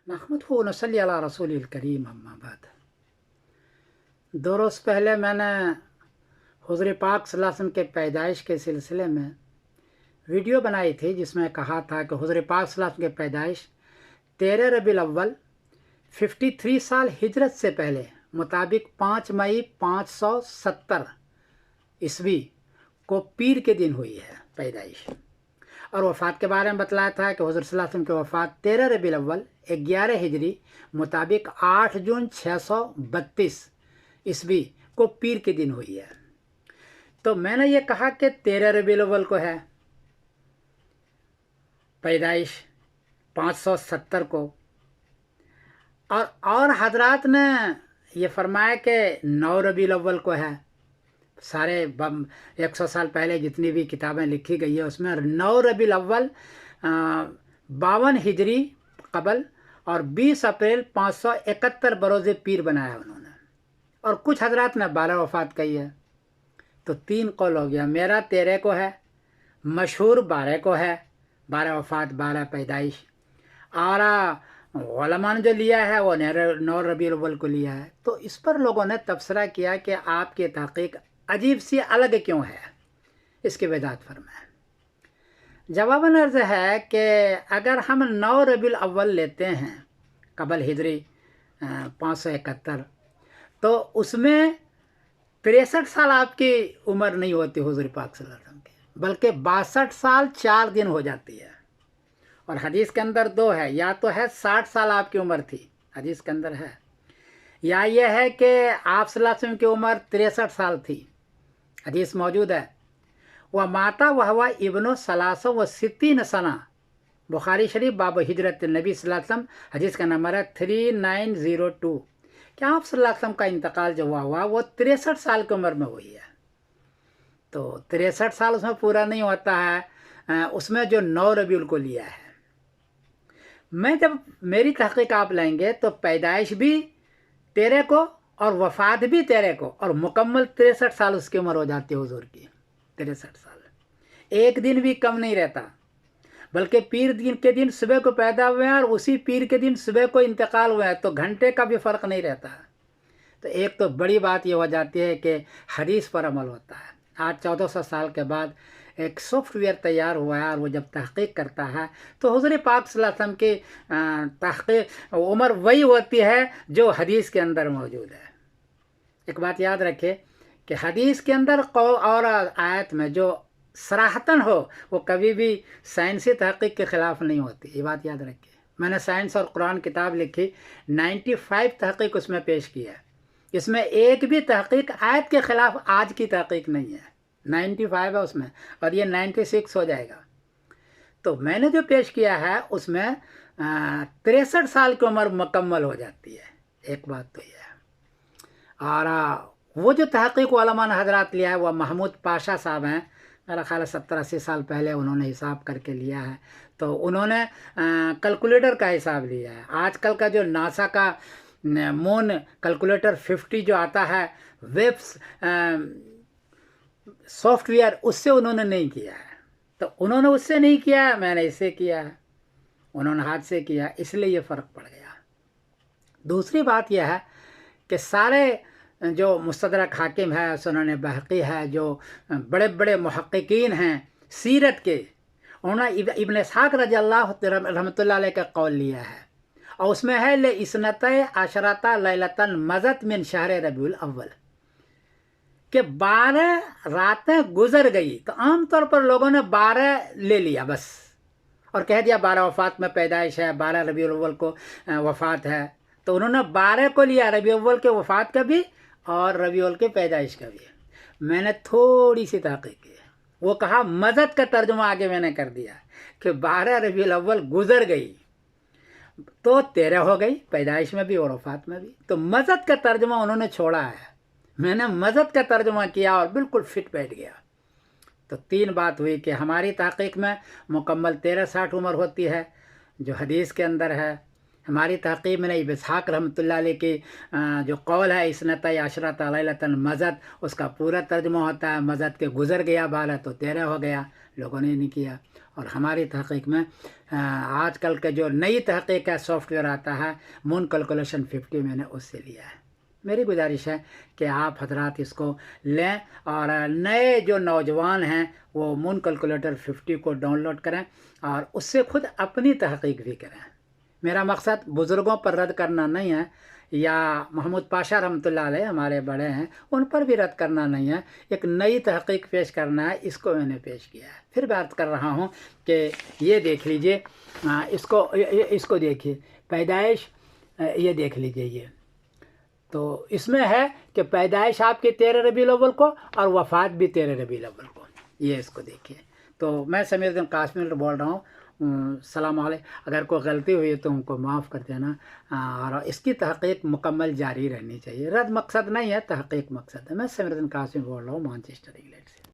نحمدہ و نصلی علی رسول الکریم اما بعد۔ 2 روز پہلے میں نے حضور پاک صلی اللہ علیہ وسلم کے پیدائش کے سلسلے میں ویڈیو بنائی تھی، جس میں کہا تھا کہ حضور پاک صلی اللہ علیہ وسلم کے پیدائش 13 ربیع الاول 53 سال ہجرت سے پہلے مطابق 5 مئی 570 عیسوی کو پیر کے دن ہوئی ہے پیدائش۔ اور وفات کے بارے میں بتلایا تھا کہ حضور صلی اللہ علیہ وسلم کی وفات 13 ربیع الاول 11 ہجری مطابق 8 جون 632 عیسوی کو پیر کے دن ہوئی ہے۔ تو میں نے یہ کہا کہ 13 ربیع الاول کو ہے پیدائش 570 کو، اور حضرات نے یہ فرمایا کہ 9 ربیع الاول کو ہے۔ سارے 100 سال پہلے جتنی بھی کتابیں لکھی گئی ہیں اس میں 9 ربیع الاول 52 ہجری قبل اور 20 اپریل 571 بروز پیر بنایا انہوں نے، اور کچھ حضرات نے 12 وفات کہی ہے۔ تو 3 قول ہو گیا، میرا 13 کو ہے، مشہور 12 کو ہے، 12 وفات 12 پیدائش، اور علماء نے جو لیا ہے وہ 9 ربیع الاول کو لیا ہے۔ تو اس پر لوگوں نے تبصرہ کیا کہ آپ کی تحقیق عجیب سی الگ کیوں ہے، اس کی وضاحت فرمائیں۔ جواباً عرض ہے کہ اگر ہم 9 ربیع الاول لیتے ہیں قبل ہجری 571، تو اس میں 63 سال آپ کی عمر نہیں ہوتی حضور پاک صلی اللہ علیہ وسلم کی، بلکہ 62 سال 4 دن ہو جاتی ہے۔ اور حدیث کے اندر 2 ہے، یا تو ہے 60 سال آپ کی عمر تھی، حدیث کے اندر ہے، یا یہ ہے کہ آپ صلی اللہ علیہ وسلم کی عمر 63 سال تھی، حدیث موجود ہے۔ وہ ماتا وہوا ابن و 63 سنہ، بخاری شریف باب ہجرت نبی صلی اللہ علیہ وسلم، حدیث کا نمبر ہے 3902، کہ آپ صلی اللہ علیہ وسلم کا انتقال جو ہوا وہ 63 سال کی عمر میں ہوئی ہے۔ تو 63 سال اس میں پورا نہیں ہوتا ہے، اس میں جو 9 ربیع الاول کو لیا ہے۔ میں جب میری تحقیق آپ لیں گے تو پیدائش بھی 13 کو اور وفات بھی 13 کو، اور مکمل 63 سال اس کی عمر ہو جاتی ہے حضور کی، 63 سال، ایک دن بھی کم نہیں رہتا، بلکہ پیر دن کے دن صبح کو پیدا ہوئے ہیں اور اسی پیر کے دن صبح کو انتقال ہوا ہے، تو گھنٹے کا بھی فرق نہیں رہتا۔ تو ایک تو بڑی بات یہ ہو جاتی ہے کہ حدیث پر عمل ہوتا ہے۔ آج 1400 سال کے بعد ایک سافٹ ویئر تیار ہوا ہے، اور وہ جب تحقیق کرتا ہے تو حضور پاک صلی اللہ علیہ وسلم کی تحقیق عمر وہی ہوتی ہے جو حدیث کے اندر موجود ہے۔ ایک بات یاد رکھے کہ حدیث کے اندر قول اور آیت میں جو صراحتاً ہو وہ کبھی بھی سائنسی تحقیق کے خلاف نہیں ہوتی، یہ بات یاد رکھیے۔ میں نے سائنس اور قرآن کتاب لکھی، 95 تحقیق اس میں پیش کی ہے، اس میں ایک بھی تحقیق آیت کے خلاف آج کی تحقیق نہیں ہے، 95 ہے اس میں، اور یہ 96 ہو جائے گا۔ تو میں نے جو پیش کیا ہے اس میں 63 سال کی عمر مکمل ہو جاتی ہے، ایک بات تو یہ ہے۔ اور وہ جو تحقیق علماء نے حضرات لیا ہے وہ محمود پاشا صاحب ہیں، میرا خیال ہے 70-80 سال پہلے انہوں نے حساب کر کے لیا ہے، تو انہوں نے کیلکولیٹر کا حساب لیا ہے۔ آج کل کا جو ناسا کا مون کیلکولیٹر 50 جو آتا ہے ویبس سافٹ ویئر، اس سے انہوں نے نہیں کیا ہے۔ تو انہوں نے اس سے نہیں کیا ہے، میں نے اس سے کیا ہے، انہوں نے ہاتھ سے کیا، اس لیے یہ فرق پڑ گیا۔ دوسری بات یہ ہے کہ سارے جو مستدرک حاکم ہے، سنن بہقی ہے، جو بڑے بڑے محققین ہیں سیرت کے، انہوں نے ابن اسحاق رضی اللہ رحمۃ اللہ علیہ کا قول لیا ہے، اور اس میں ہے ل12 لیلۃ مضت من شہر ربیع الاول، کہ 12 راتیں گزر گئی۔ تو عام طور پر لوگوں نے 12 لے لیا بس، اور کہہ دیا 12 وفات میں پیدائش ہے، 12 ربیع الاول کو وفات ہے، تو انہوں نے 12 کو لیا، ربیع الاول کے وفات کا بھی اور ربیع الاول کے پیدائش کا بھی۔ میں نے تھوڑی سی تحقیق کی، وہ کہا مضت کا ترجمہ آگے میں نے کر دیا کہ 12 ربیع الاول گزر گئی تو 13 ہو گئی پیدائش میں بھی اور وفات میں بھی، تو مضت کا ترجمہ انہوں نے چھوڑا ہے، میں نے مضت کا ترجمہ کیا اور بالکل فٹ بیٹھ گیا۔ تو 3 بات ہوئی کہ ہماری تحقیق میں مکمل 13-60 عمر ہوتی ہے جو حدیث کے اندر ہے، ہماری تحقیق میں ابن اسحاق رحمۃ اللہ علیہ کی جو قول ہے اسنتا عشرۃ لیلۃ مزد، اس کا پورا ترجمہ ہوتا ہے مزد کے گزر گیا 12 تو 13 ہو گیا، لوگوں نے نہیں کیا۔ اور ہماری تحقیق میں آج کل کے جو نئی تحقیق کا سافٹ ویئر آتا ہے مون کیلکولیشن 50 میں نے اس سے لیا ہے۔ میری گزارش ہے کہ آپ حضرات اس کو لیں، اور نئے جو نوجوان ہیں وہ مون کیلکولیٹر 50 کو ڈاؤن لوڈ کریں اور اس سے خود اپنی تحقیق بھی کریں۔ میرا مقصد بزرگوں پر رد کرنا نہیں ہے، یا محمود پاشا رحمۃ اللہ علیہ ہمارے بڑے ہیں ان پر بھی رد کرنا نہیں ہے، ایک نئی تحقیق پیش کرنا ہے، اس کو میں نے پیش کیا ہے۔ پھر بات کر رہا ہوں کہ یہ دیکھ لیجئے، اس کو دیکھیے، پیدائش یہ دیکھ لیجئے، یہ تو اس میں ہے کہ پیدائش آپ کی 13 ربیع الاول کو اور وفات بھی 13 ربیع الاول کو، یہ اس کو دیکھیے۔ تو میں سمیر الدین قاسمی بول رہا ہوں، السلام علیکم۔ اگر کوئی غلطی ہوئی ہے تو ان کو معاف کر دینا، اور اس کی تحقیق مکمل جاری رہنی چاہیے، رد مقصد نہیں ہے، تحقیق مقصد ہے۔ میں سمیر الدین قاسمی بول رہا ہوں، مانچسٹر انگلینڈ سے۔